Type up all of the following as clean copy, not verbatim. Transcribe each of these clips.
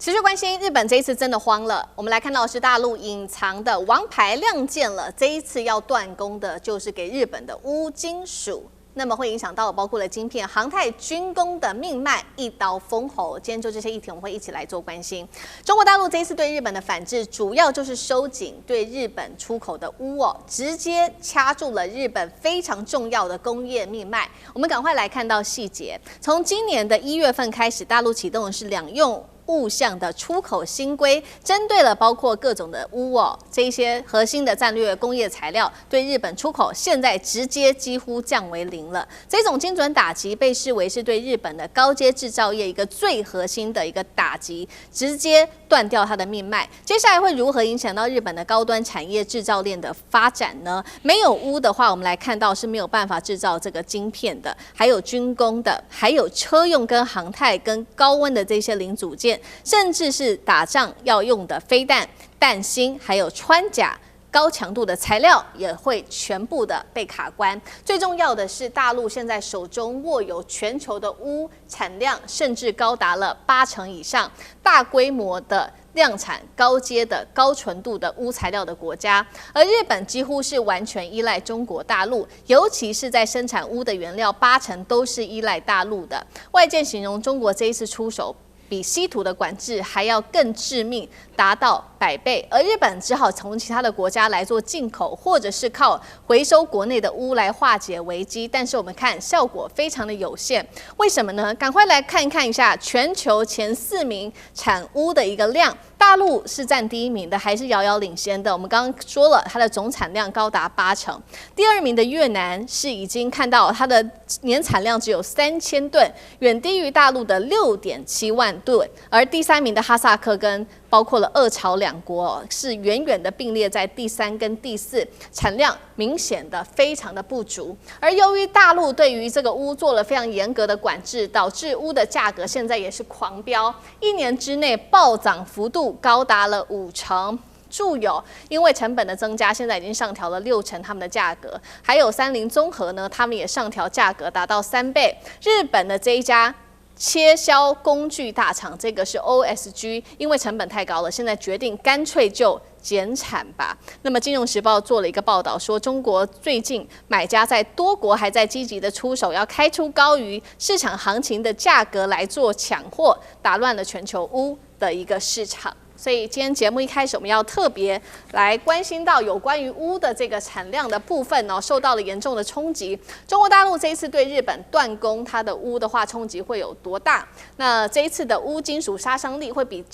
持續關心日本這一次真的慌了。我們來看到的是大陸隱藏的王牌亮劍了，這一次要斷供的就是給日本的鎢金屬。那麼會影響到包括了晶片、航太、軍工的命脈，一刀封喉。今天就這些議題，我們會一起來做關心。中國大陸這一次對日本的反制，主要就是收緊對日本出口的鎢直接掐住了日本非常重要的工業命脈。我們趕快來看到細節。從今年的1月份開始，大陸啟動的是兩用物項的出口新規，針對了包括各種的鎢這一些核心的戰略工業材料，對日本出口现在直接幾乎降為0了。這種精準打擊被視為是對日本的高階製造業一個最核心的一個打擊，直接斷掉它的命脈。接下來會如何影響到日本的高端產業製造鏈的發展呢？沒有鎢的話，我們來看到是沒有辦法製造這個晶片的，還有軍工的，還有車用跟航太跟高溫的這些零組件。甚至是打仗要用的飛彈、彈芯，還有穿甲高強度的材料，也會全部的被卡關。最重要的是，大陸現在手中握有全球的鎢產量，甚至高達了80%以上，大規模的量產高階的高純度的鎢材料的國家。而日本幾乎是完全依賴中國大陸，尤其是在生產鎢的原料80%都是依賴大陸的。外界形容中国這一次出手，比稀土的管制還要更致命，達到100倍，而日本只好從其他的國家來做進口，或者是靠回收國內的鎢來化解危機。但是我們看效果非常的有限，為什麼呢？趕快來看一下全球前4名產鎢的一個量，大陸是佔第1名的，還是遙遙領先的。我們剛剛說了，它的總產量高達80%。第2名的越南是已經看到它的年產量只有3000噸，遠低於大陸的6.7萬噸。而第3名的哈薩克跟包括了俄朝2國是遠遠的並列在第3跟第4，產量明顯的非常的不足。而由於大陸對於這個鎢做了非常嚴格的管制，導致鎢的價格現在也是狂飆，1年之內暴漲幅度高達了50%。住友因為成本的增加，現在已經上調了60%他們的價格，還有三菱綜合呢，他們也上調價格達到3倍。日本的這一家切削工具大廠，這個是 OSG， 因為成本太高了，現在決定乾脆就減產吧。那麼《金融時報》做了一個報道說，中國最近買家在多國還在積極的出手，要開出高於市場行情的價格來做搶貨，打亂了全球鎢的一個市場。所以今天節目一開始，我們要特別來關心到有關於鎢的這個產量的部分哦，受到了嚴重的衝擊。中國大陸這一次對日本斷供，它的鎢的話衝擊會有多大？那這一次的鎢金屬殺傷力會比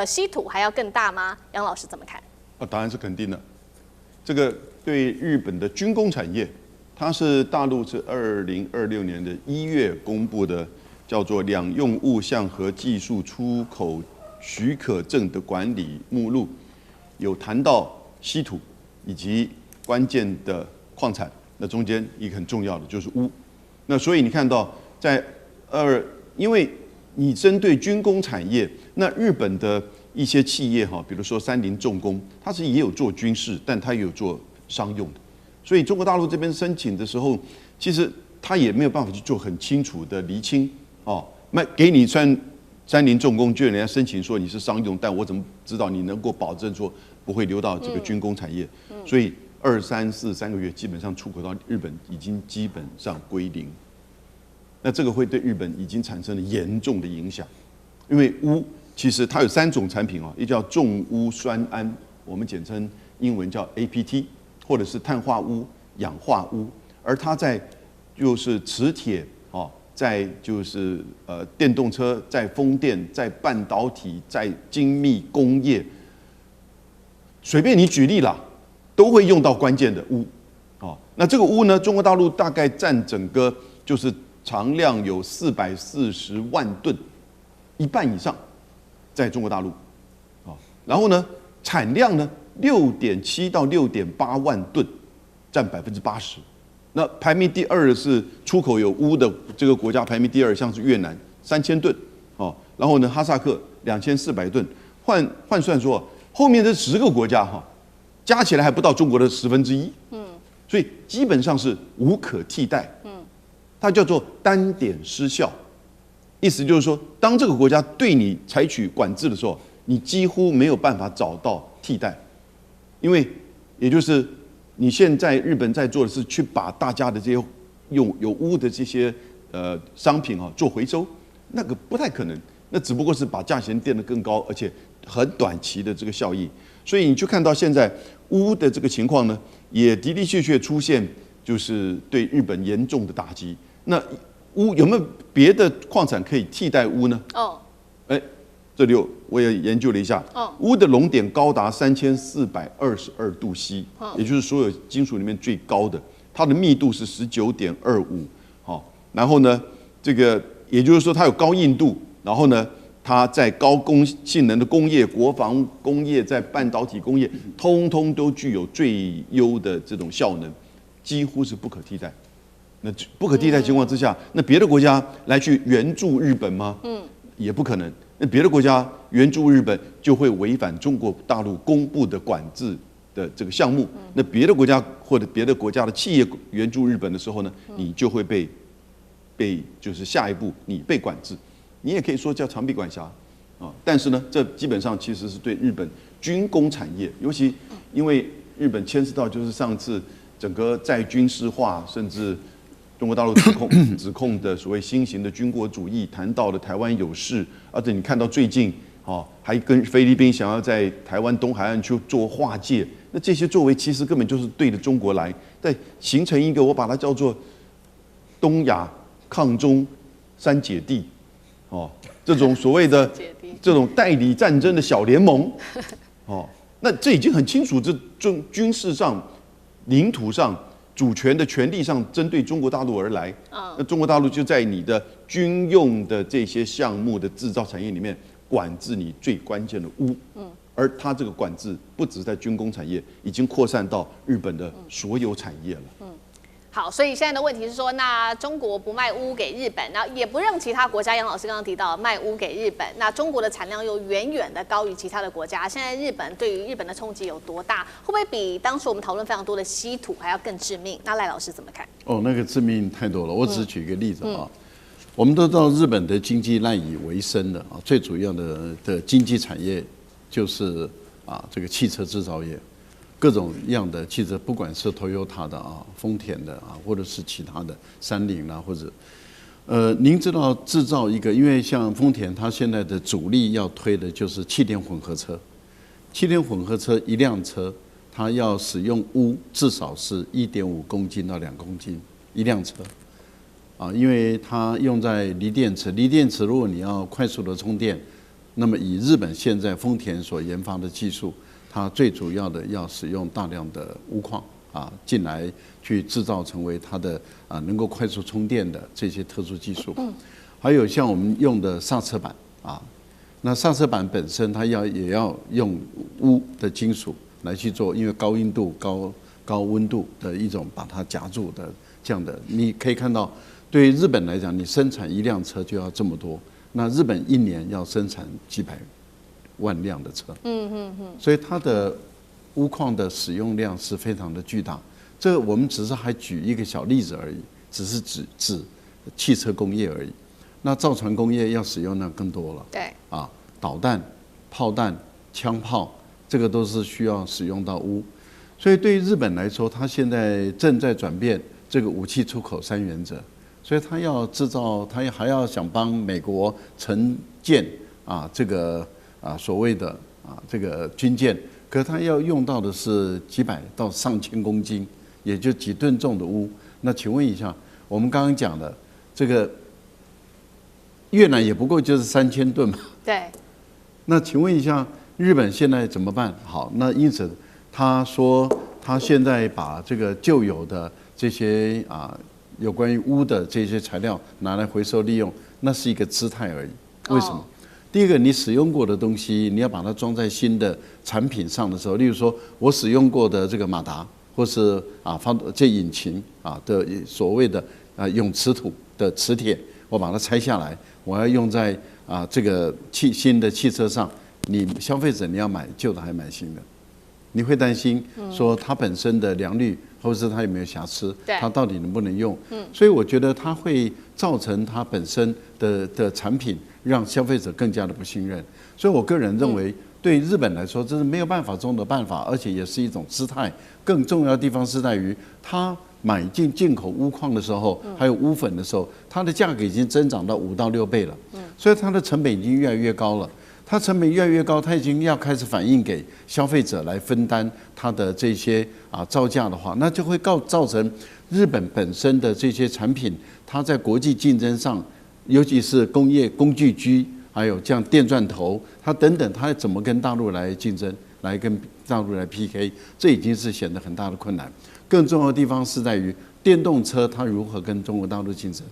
稀土還要更大嗎？楊老師怎麼看？答案是肯定的。這個對日本的軍工產業，它是大陸是2026年的1月公布的，叫做兩用物項和技術出口許可證的管理目錄，有談到稀土以及關鍵的礦產，那中間一個很重要的就是鎢。那所以你看到在因為你針對軍工產業，那日本的一些企業哈，比如說三菱重工，它是也有做軍事，但它也有做商用的。所以中國大陸這邊申請的時候，其實它也沒有辦法去做很清楚的釐清哦，那給你三菱重工，就人家申請說你是商用，但我怎麼知道你能夠保證說不會流到這個軍工產業？所以2、3、4、3個月基本上出口到日本已經基本上歸零。那這個會對日本已經產生了嚴重的影響，因為鎢其實它有3種產品啊，一叫重鎢酸銨，我們簡稱英文叫 APT， 或者是碳化鎢、氧化鎢，而它在就是磁鐵啊。在就是電動車，在風電，在半導體，在精密工業，隨便你舉例啦，都會用到關鍵的鎢。哦，那這個鎢呢，中國大陸大概佔整個就是常量有440萬噸，1半以上，在中國大陸。啊，然後呢，產量呢6.7到6.8萬噸，佔80%。那排名第2是出口有鎢的這個國家，排名第2像是越南3000噸，哦，然後呢哈薩克2400噸，換算說後面這10個國家哈，加起來還不到中國的1/10，所以基本上是無可替代，它叫做單點失效，意思就是說，當這個國家對你採取管制的時候，你幾乎沒有辦法找到替代，因為也就是你現在日本在做的是去把大家的這些有污的这些商品做回收，那個不太可能，那只不過是把價錢墊得更高，而且很短期的這個效益。所以你就看到現在污的這個情況呢，也的的確確出現，就是對日本嚴重的打擊。那鎢有沒有別的礦產可以替代鎢呢？這裡我也研究了一下，鎢的熔點高達3422度 C， 也就是所有金屬裡面最高的，它的密度是19.25，然後呢，這個也就是說它有高硬度，然後呢，它在高性能的工業、國防工業、在半導體工業，通通都具有最優的這種效能，幾乎是不可替代。那不可替代情況之下，那別的國家來去援助日本嗎？也不可能。那別的國家援助日本，就會違反中國大陸公布的管制的這個項目。那別的國家或者別的國家的企業援助日本的時候呢，你就會被就是下一步你被管制。你也可以說叫長臂管轄啊。但是呢，這基本上其實是對日本軍工產業，尤其因為日本牽涉到就是上次整個再軍事化，甚至中國大陸指控的所謂新型的軍國主義，談到了台灣有事，而且你看到最近還跟菲律賓想要在台灣東海岸去做劃界，那這些作為其實根本就是對着中國來，在形成一個我把它叫做東亞抗中三姐弟，這種所謂的這種代理戰爭的小聯盟，那這已經很清楚，這軍事上、領土上、主權的權利上針對中國大陸而來，那中國大陸就在你的軍用的這些項目的製造產業裡面管制你最關鍵的鎢，而它這個管制不只在軍工產業，已經擴散到日本的所有產業了。好，所以現在的問題是說，那中國不賣鎢給日本，然後也不讓其他國家，楊老師剛剛提到賣鎢給日本，那中國的產量又遠遠的高於其他的國家。現在日本對於日本的衝擊有多大？會不會比當時我們討論非常多的稀土還要更致命？那賴老師怎麼看？那個致命太多了。我只舉一個例子啊，我們都知道日本的經濟賴以為生的啊，最主要的經濟產業就是這個汽車製造業。各種樣的汽車，不管是 Toyota 的豐田的或者是其他的三菱啦，或者您知道製造一個，因為像豐田，它現在的主力要推的就是氣電混合車。氣電混合車一輛車，它要使用鎢至少是1.5公斤到2公斤一輛車因為它用在鋰電池。鋰電池如果你要快速的充電，那麼以日本現在豐田所研發的技術，它最主要的要使用大量的鎢礦進來去製造成為它的能夠快速充電的這些特殊技術。還有像我們用的剎車板那剎車板本身它也要用鎢的金屬來去做，因為高硬度、高溫度的一種把它夾住的這樣的。你可以看到，對於日本來講，你生產一輛車就要這麼多，那日本一年要生產幾百萬輛的車，所以它的鎢礦的使用量是非常的巨大。這個我們只是還舉一個小例子而已，只是指汽車工業而已。那造船工業要使用量更多了，對導彈、炮彈、槍炮，這個都是需要使用到鎢。所以對於日本來說，它現在正在轉變這個武器出口3原則，所以它要製造，它還要想幫美國承建這個。所謂的這個軍艦，可它要用到的是幾百到上千公斤，也就幾噸重的鎢。那請問一下，我們剛剛講的這個越南也不過就是3000噸嘛？對。那請問一下，日本現在怎麼辦？好，那因此他說他現在把這個舊有的這些有關於鎢的這些材料拿來回收利用，那是一個姿態而已。為什麼？第一個，你使用過的東西，你要把它裝在新的產品上的時候，例如說我使用過的這個馬達，或是這引擎的所謂的永磁土的磁鐵，我把它拆下來，我要用在這個新的汽車上，你消費者你要買舊的還買新的？你會擔心說它本身的良率，或者是它有沒有瑕疵，它到底能不能用？所以我覺得它會造成它本身的產品讓消費者更加的不信任。所以我個人認為，對日本來說，這是沒有辦法中的辦法，而且也是一種姿態。更重要的地方是在於，它買進口鎢礦的時候，還有鎢粉的時候，它的價格已經增長到5到6倍了，所以它的成本已經越來越高了。它成本越来越高，它已經要開始反映給消費者來分擔它的這些造價的話，那就會造成日本本身的這些產品，它在國際競爭上，尤其是工業工具機，還有像電鑽頭，它等等，它怎麼跟大陸來競爭，來跟大陸來 PK， 這已經是顯得很大的困難。更重要的地方是在於電動車它如何跟中國大陸競爭。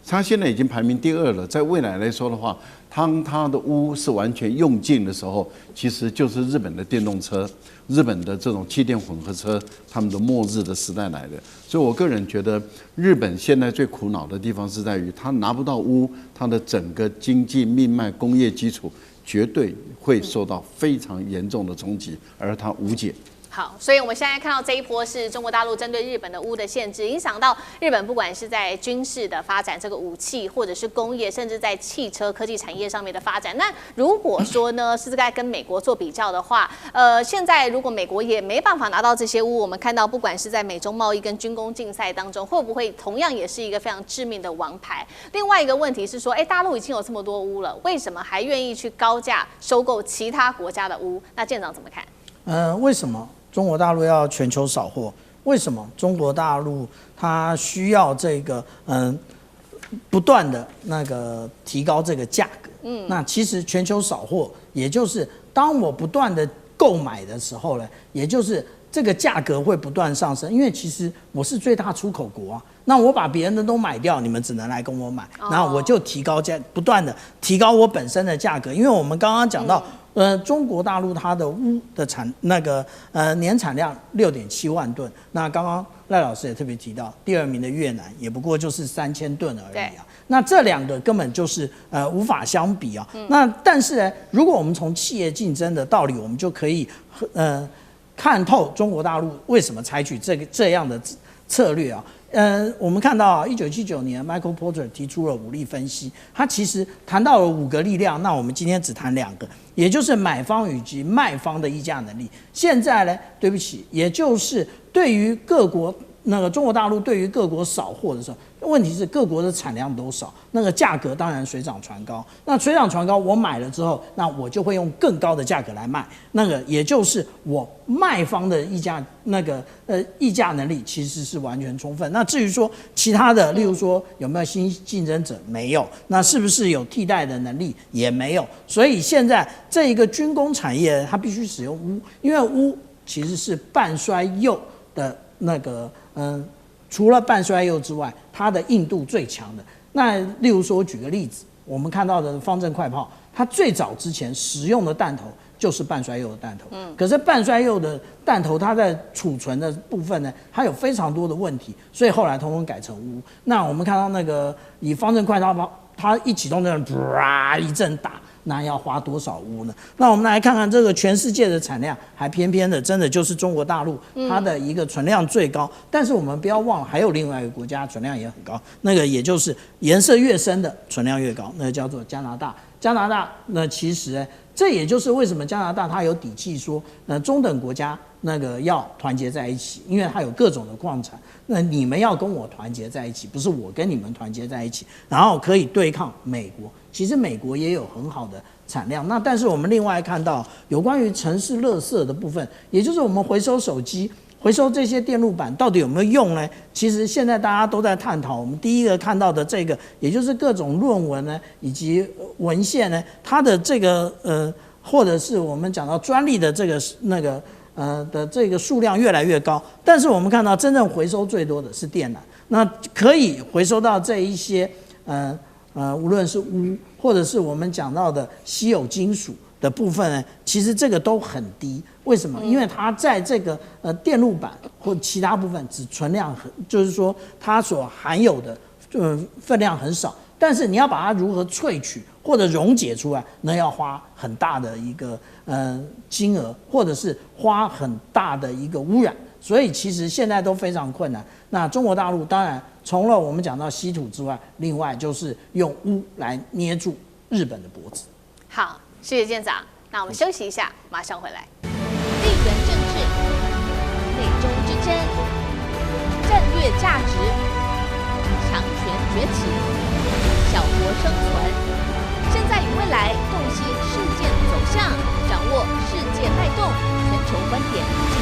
它現在已經排名第2了，在未來來說的話，當它的鎢是完全用盡的時候，其實就是日本的電動車、日本的這種氣電混合車，他們的末日的時代來了。所以我個人覺得，日本現在最苦惱的地方是在於，它拿不到鎢，它的整個經濟命脈、工業基礎絕對會受到非常嚴重的衝擊，而它無解。好，所以我們現在看到這一波是中國大陸針對日本的鎢的限制，影響到日本不管是在軍事的發展，這個武器，或者是工業，甚至在汽車科技產業上面的發展。那如果說呢是在跟美國做比較的話，現在如果美國也沒辦法拿到這些鎢，我們看到不管是在美中貿易跟軍工競賽當中，會不會同樣也是一個非常致命的王牌？另外一個問題是說，大陸已經有這麼多鎢了，為什麼還願意去高價收購其他國家的鎢？那艦長怎麼看？為什麼中國大陸要全球掃貨？為什麼中國大陸它需要這個不斷的那個提高這個價格？那其實全球掃貨，也就是當我不斷的購買的時候呢，也就是這個價格會不斷上升，因為其實我是最大出口國啊，那我把別人的都買掉，你們只能來跟我買，然後我就提高價，不斷的提高我本身的價格，因為我們剛剛講到。中國大陸它的鎢的年產量6.7萬噸，那剛剛賴老師也特別提到，第2名的越南也不過就是3000噸而已啊。那這2個根本就是無法相比啊。那但是呢，如果我們從企業競爭的道理，我們就可以看透中國大陸為什麼採取這樣的策略啊。我們看到1979年 Michael Porter 提出了5力分析，他其實談到了5個力量，那我們今天只談2個，也就是買方以及賣方的議價能力。現在呢，對不起，也就是對於各國中國大陸對於各國掃貨的時候，問題是各國的產量都少，那個價格當然水漲船高。那水漲船高，我買了之後，那我就會用更高的價格來賣。也就是我賣方的議價議價能力其實是完全充分。那至於說其他的，例如說有沒有新競爭者，沒有。那是不是有替代的能力，也沒有。所以現在這一個軍工產業，它必須使用鎢，因為鎢其實是半衰鈾的除了半衰鈾之外，它的硬度最強的。那例如說，我舉個例子，我們看到的方陣快炮，它最早之前使用的彈頭就是半衰鈾的彈頭。可是半衰鈾的彈頭，它在儲存的部分呢，它有非常多的問題，所以後來通通改成鎢。那我們看到以方陣快炮，它一啟動一陣打。那要花多少鎢呢？那我們來看看這個全世界的產量，還偏偏的真的就是中國大陸，它的一個存量最高。但是我們不要忘了，還有另外一個國家存量也很高，也就是顏色越深的存量越高，那個叫做加拿大。加拿大其實這也就是為什麼加拿大它有底氣說，中等國家要團結在一起，因為它有各種的礦產，那你們要跟我團結在一起，不是我跟你們团結在一起，然後可以對抗美國。其實美國也有很好的產量，那但是我们另外看到有關於城市垃圾的部分，也就是我們回收手機、回收這些電路板到底有沒有用呢？其實現在大家都在探討。我們第一個看到的這個，也就是各種論文呢，以及文獻呢，它的這個或者是我們講到專利的這個的這個數量越來越高，但是我們看到真正回收最多的是電纜，那可以回收到這一些無論是鎢或者是我們講到的稀有金屬的部分呢，其實這個都很低。為什麼？因為它在這個電路板或其他部分只存量就是說它所含有的分量很少。但是你要把它如何萃取，或或者溶解出來，那要花很大的一個金額，或者是花很大的一个污染，所以其實現在都非常困難。那中國大陸當然除了我們講到稀土之外，另外就是用污來捏住日本的脖子。好，謝謝艦長。那我們休息一下，馬上回來。地緣政治、美中之爭、戰略價值、強權崛起、小國生存，現在與未來洞悉事件走向，掌握世界脈動，全球觀點。